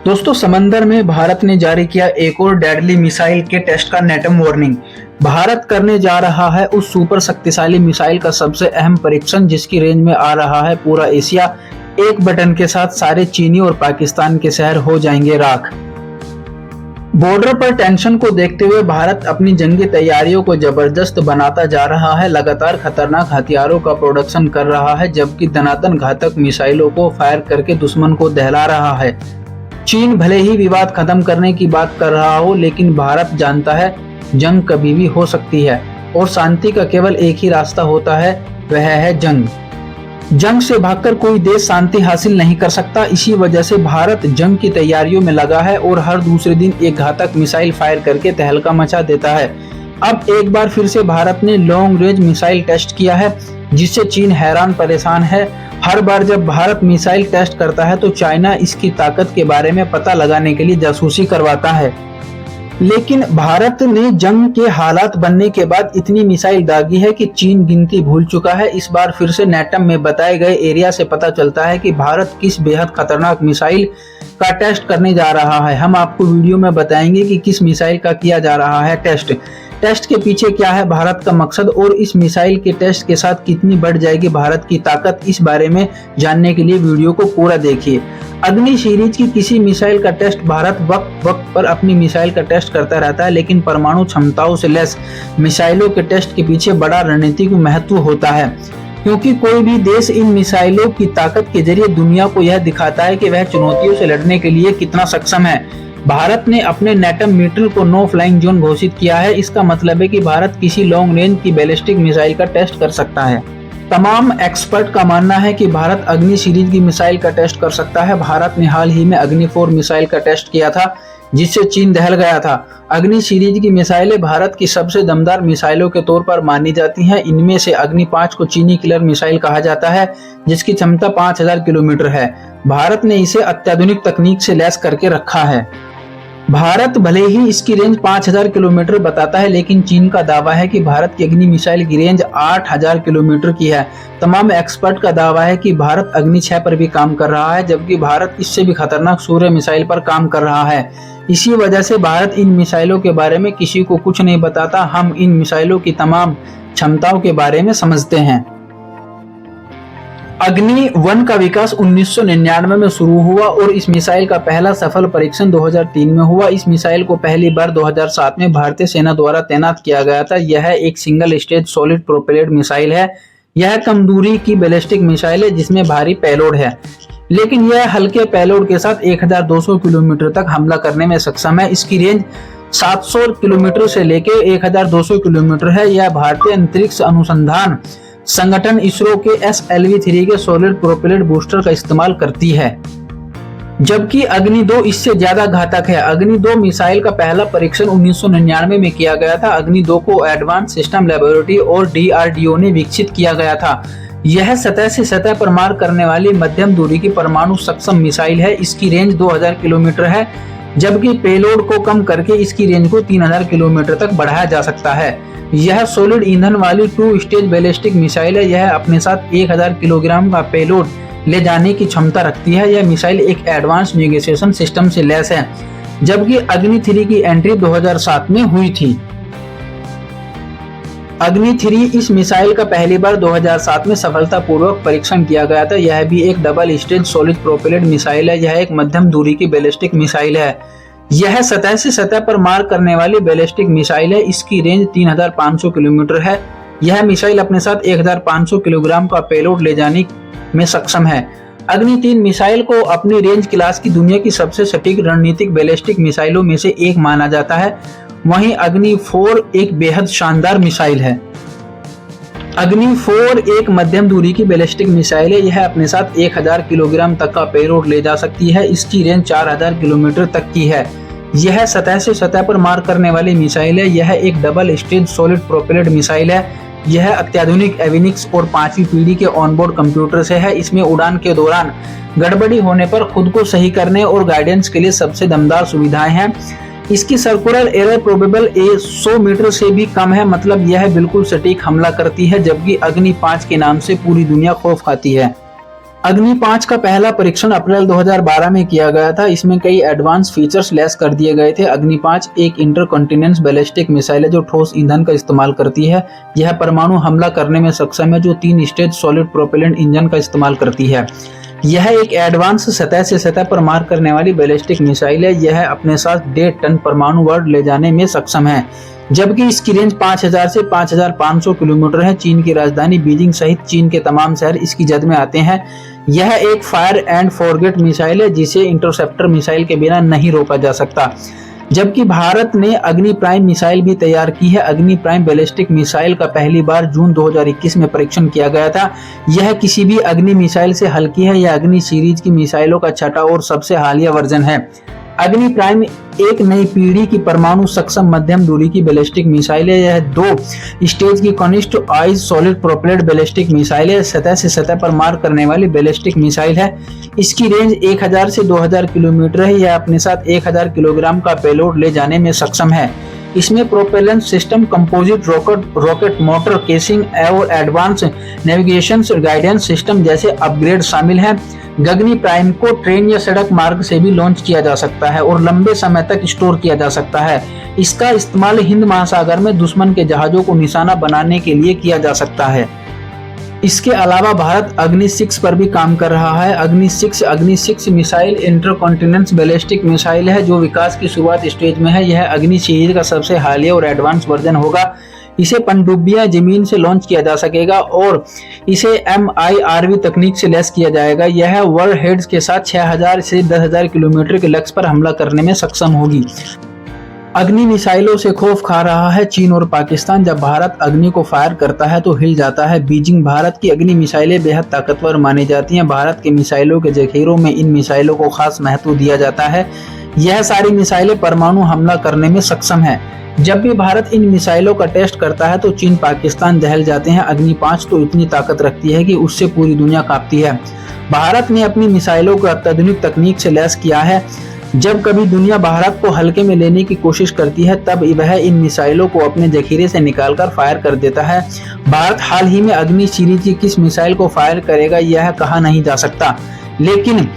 दोस्तों, समंदर में भारत ने जारी किया एक और डेडली मिसाइल के टेस्ट का नेटम वार्निंग। भारत करने जा रहा है उस सुपर शक्तिशाली मिसाइल का सबसे अहम परीक्षण जिसकी रेंज में आ रहा है पूरा एशिया। एक बटन के साथ सारे चीनी और पाकिस्तान के शहर हो जाएंगे राख। बॉर्डर पर टेंशन को देखते हुए भारत अपनी जंगी तैयारियों को जबरदस्त बनाता जा रहा है। लगातार खतरनाक हथियारों का प्रोडक्शन कर रहा है, जबकि धनातन घातक मिसाइलों को फायर करके दुश्मन को दहला रहा है। चीन भले ही विवाद खत्म करने की बात कर रहा हो, लेकिन भारत जानता है जंग कभी भी हो सकती है और शांति का केवल एक ही रास्ता होता है, वह है जंग। जंग से भागकर कोई देश शांति हासिल नहीं कर सकता। इसी वजह से भारत जंग की तैयारियों में लगा है और हर दूसरे दिन एक घातक मिसाइल फायर करके तहलका मचा देता है। अब एक बार फिर से भारत ने लॉन्ग रेंज मिसाइल टेस्ट किया है, जिससे चीन हैरान परेशान है। हर बार जब भारत मिसाइल टेस्ट करता है तो चाइना इसकी ताकत के बारे में पता लगाने के लिए जासूसी करवाता है, लेकिन भारत ने जंग के हालात बनने के बाद इतनी मिसाइल दागी है कि चीन गिनती भूल चुका है। इस बार फिर से नेटम में बताए गए एरिया से पता चलता है कि भारत किस बेहद खतरनाक मिसाइल का टेस्ट करने जा रहा है। हम आपको वीडियो में बताएंगे कि किस मिसाइल का किया जा रहा है टेस्ट के पीछे क्या है भारत का मकसद और इस मिसाइल के टेस्ट के साथ कितनी बढ़ जाएगी भारत की ताकत। इस बारे में जानने के लिए वीडियो को पूरा देखिए। अग्नि सीरीज की किसी मिसाइल का टेस्ट भारत वक्त वक्त पर अपनी मिसाइल का टेस्ट करता रहता है, लेकिन परमाणु क्षमताओं से लैस मिसाइलों के टेस्ट के पीछे बड़ा रणनीतिक महत्व होता है, क्योंकि कोई भी देश इन मिसाइलों की ताकत के जरिए दुनिया को यह दिखाता है कि वह चुनौतियों से लड़ने के लिए कितना सक्षम है। भारत ने अपने नेटम मीटर को नो फ्लाइंग जोन घोषित किया है। इसका मतलब है कि भारत किसी लॉन्ग रेंज की बैलिस्टिक मिसाइल का टेस्ट कर सकता है। तमाम एक्सपर्ट का मानना है कि भारत अग्नि सीरीज की मिसाइल का टेस्ट कर सकता है। भारत ने हाल ही में अग्नि 4 मिसाइल का टेस्ट किया था, जिससे चीन दहल गया था। अग्नि सीरीज की मिसाइलें भारत की सबसे दमदार मिसाइलों के तौर पर मानी जाती हैं। इनमें से अग्नि 5 को चीनी किलर मिसाइल कहा जाता है, जिसकी क्षमता 5000 किलोमीटर है। भारत ने इसे अत्याधुनिक तकनीक से लैस करके रखा है। भारत भले ही इसकी रेंज 5000 किलोमीटर बताता है, लेकिन चीन का दावा है कि भारत की अग्नि मिसाइल की रेंज 8000 किलोमीटर की है। तमाम एक्सपर्ट का दावा है कि भारत अग्नि 6 पर भी काम कर रहा है, जबकि भारत इससे भी खतरनाक सूर्य मिसाइल पर काम कर रहा है। इसी वजह से भारत इन मिसाइलों के बारे में किसी को कुछ नहीं बताता। हम इन मिसाइलों की तमाम क्षमताओं के बारे में समझते हैं। अग्नि 1 का विकास 1999 में शुरू हुआ और इस मिसाइल का पहला सफल परीक्षण 2003 में हुआ। इस मिसाइल को पहली बार 2007 में भारतीय सेना द्वारा तैनात किया गया था। यह एक सिंगल स्टेज सॉलिड प्रोपेलेड मिसाइल है। यह कम दूरी की बैलिस्टिक मिसाइल है जिसमें भारी पेलोड है, लेकिन यह हल्के पेलोड के साथ 1200 किलोमीटर तक हमला करने में सक्षम है। इसकी रेंज 700 किलोमीटर से लेकर 1200 किलोमीटर है। यह भारतीय अंतरिक्ष अनुसंधान संगठन इसरो के SLV-3 के सॉलिड प्रोपेलेड बूस्टर का इस्तेमाल करती है, जबकि अग्नि 2 इससे ज्यादा घातक है। अग्नि 2 मिसाइल का पहला परीक्षण 1999 में किया गया था। अग्नि 2 को एडवांस सिस्टम लैबोरेटरी और DRDO ने विकसित किया गया था। यह सतह से सतह पर मार करने वाली मध्यम दूरी की परमाणु सक्षम मिसाइल है। इसकी रेंज 2000 किलोमीटर है, जबकि पेलोड को कम करके इसकी रेंज को 3000 किलोमीटर तक बढ़ाया जा सकता है। यह सॉलिड ईंधन वाली 2 स्टेज बैलिस्टिक मिसाइल है। यह अपने साथ 1000 किलोग्राम का पेलोड ले जाने की क्षमता रखती है। यह मिसाइल एक एडवांस नेगोशिएशन सिस्टम से लैस है, जबकि अग्नि 3 की एंट्री 2007 में हुई थी। अग्नि 3 इस मिसाइल का पहली बार 2007 में सफलतापूर्वक परीक्षण किया गया था। यह भी एक डबल स्टेज सॉलिड प्रोपेलेड मिसाइल है। यह एक मध्यम दूरी की बैलिस्टिक मिसाइल है। यह सतह से सतह पर मार करने वाली बैलिस्टिक मिसाइल है। इसकी रेंज 3500 किलोमीटर है। यह मिसाइल अपने साथ 1500 किलोग्राम का पेलोड ले जाने में सक्षम है। अग्नि 3 मिसाइल को अपनी रेंज क्लास की दुनिया की सबसे सटीक रणनीतिक बैलिस्टिक मिसाइलों में से एक माना जाता है। वहीं अग्नि 4 एक बेहद शानदार मिसाइल है। अग्नि 4 एक मध्यम दूरी की बैलिस्टिक मिसाइल है। यह अपने साथ 1000 किलोग्राम तक का पेलोड ले जा सकती है। इसकी रेंज 4000 किलोमीटर तक की है। यह सतह से सतह पर मार करने वाली मिसाइल है। यह एक डबल स्टेज सॉलिड प्रोपेलेड मिसाइल है। यह अत्याधुनिक एविनिक्स और 5वीं पीढ़ी के ऑनबोर्ड कंप्यूटर से है। इसमें उड़ान के दौरान गड़बड़ी होने पर खुद को सही करने और गाइडेंस के लिए सबसे दमदार सुविधाएं हैं। इसकी सर्कुलर एरर प्रोबेबल 100 मीटर से भी कम है, मतलब यह बिल्कुल सटीक हमला करती है, जबकि अग्नि 5 के नाम से पूरी दुनिया खौफ खाती है। अग्नि 5 का पहला परीक्षण अप्रैल 2012 में किया गया था। इसमें कई एडवांस फीचर्स लेस कर दिए गए थे। अग्नि 5 एक इंटरकॉन्टिनेंटल बैलिस्टिक मिसाइल है जो ठोस ईंधन का इस्तेमाल करती है। यह परमाणु हमला करने में सक्षम है, जो 3 स्टेज सॉलिड प्रोपेलेंट इंजन का इस्तेमाल करती है। यह एक एडवांस सतह से सतह पर मार करने वाली बैलिस्टिक मिसाइल है। यह अपने साथ 1.5 टन परमाणु वर्ड ले जाने में सक्षम है, जबकि इसकी रेंज 5000 से 5500 किलोमीटर है। चीन की राजधानी बीजिंग सहित चीन के तमाम शहर इसकी जद में आते हैं। यह एक फायर एंड फॉरगेट मिसाइल है, जिसे इंटरसेप्टर मिसाइल के बिना नहीं रोका जा सकता। जबकि भारत ने अग्नि प्राइम मिसाइल भी तैयार की है। अग्नि प्राइम बैलिस्टिक मिसाइल का पहली बार जून 2021 में परीक्षण किया गया था। यह किसी भी अग्नि मिसाइल से हल्की है। यह अग्नि सीरीज की मिसाइलों का छठा और सबसे हालिया वर्जन है। अग्नि प्राइम एक नई पीढ़ी की परमाणु सक्षम मध्यम दूरी की बैलिस्टिक मिसाइल है। यह 2 स्टेज की कनिष्ठ eyes solid propellant ballistic missile है। सतह से सतह पर मार करने वाली बैलिस्टिक मिसाइल है। इसकी रेंज 1000 से 2000 किलोमीटर है। यह अपने साथ 1000 किलोग्राम का पेलोड ले जाने में सक्षम है। इसमें propellant system, composite rocket motor, casing और एडवांस नेविगेशन गाइडेंस सिस्टम जैसे अपग्रेड शामिल हैं। अग्नि प्राइम को ट्रेन या सड़क मार्ग से भी लॉन्च किया जा सकता है और लंबे समय तक स्टोर किया जा सकता है। इसका इस्तेमाल हिंद महासागर में दुश्मन के जहाजों को निशाना बनाने के लिए किया जा सकता है। इसके अलावा भारत अग्नि 6 पर भी काम कर रहा है। अग्नि 6 मिसाइल इंटरकॉन्टिनेंटल बैलिस्टिक मिसाइल है जो विकास की शुरुआत स्टेज में है। यह अग्नि सीरीज का सबसे हालिया और एडवांस वर्जन होगा। इसे पनडुब्बियां जमीन से लॉन्च किया जा सकेगा और इसे MIRV तकनीक से लैस किया जाएगा। यह वर्ल्ड हेड्स के साथ 6000 से 10000 किलोमीटर के लक्ष्य पर हमला करने में सक्षम होगी। अग्नि मिसाइलों से खौफ खा रहा है चीन और पाकिस्तान। जब भारत अग्नि को फायर करता है तो हिल जाता है बीजिंग। भारत की अग्नि मिसाइलें बेहद ताकतवर मानी जाती हैं। भारत के मिसाइलों के जखीरों में इन मिसाइलों को खास महत्व दिया जाता है। यह सारी मिसाइलें परमाणु हमला करने में सक्षम है। जब भी भारत इन मिसाइलों का टेस्ट करता है तो चीन पाकिस्तान दहल जाते हैं। अग्नि 5 तो इतनी ताकत रखती है कि उससे पूरी दुनिया कांपती है। भारत ने अपनी मिसाइलों को अत्याधुनिक तकनीक से लैस किया है। जब कभी दुनिया भारत को हल्के में लेने की कोशिश करती है तब वह इन मिसाइलों को अपने जखीरे से निकालकर फायर कर देता है। भारत हाल ही में अग्नि सीरीज की किस मिसाइल को फायर करेगा यह कहा नहीं जा सकता, लेकिन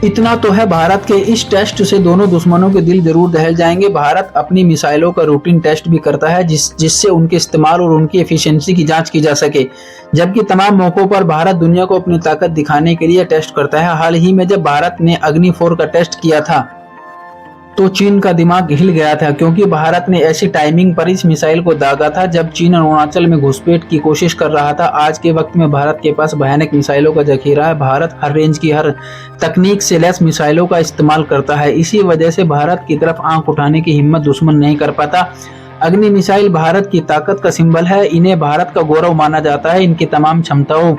इतना तो है, भारत के इस टेस्ट से दोनों दुश्मनों के दिल जरूर दहल जाएंगे। भारत अपनी मिसाइलों का रूटीन टेस्ट भी करता है जिससे उनके इस्तेमाल और उनकी एफिशिएंसी की जांच की जा सके, जबकि तमाम मौकों पर भारत दुनिया को अपनी ताकत दिखाने के लिए टेस्ट करता है। हाल ही में जब भारत ने अग्नि 4 का टेस्ट किया था तो चीन का दिमाग हिल गया था, क्योंकि भारत ने ऐसी टाइमिंग पर इस मिसाइल को दागा था जब चीन अरुणाचल में घुसपैठ की कोशिश कर रहा था। आज के वक्त में भारत के पास भयानक मिसाइलों का जखीरा है। भारत हर रेंज की हर तकनीक से लैस मिसाइलों का इस्तेमाल करता है। इसी वजह से भारत की तरफ आंख उठाने की हिम्मत दुश्मन नहीं कर पाता। अग्नि मिसाइल भारत की ताकत का सिंबल है। इन्हें भारत का गौरव माना जाता है। इनकी तमाम क्षमताओं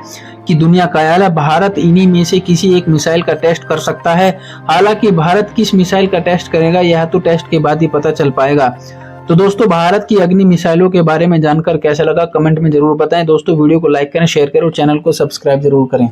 की दुनिया कायल है। भारत इन्हीं में से किसी एक मिसाइल का टेस्ट कर सकता है। हालांकि भारत किस मिसाइल का टेस्ट करेगा यह तो टेस्ट के बाद ही पता चल पाएगा। तो दोस्तों, भारत की अग्नि मिसाइलों के बारे में जानकर कैसा लगा कमेंट में जरूर बताएं। दोस्तों, वीडियो को लाइक करें, शेयर करें और चैनल को सब्सक्राइब जरूर करें।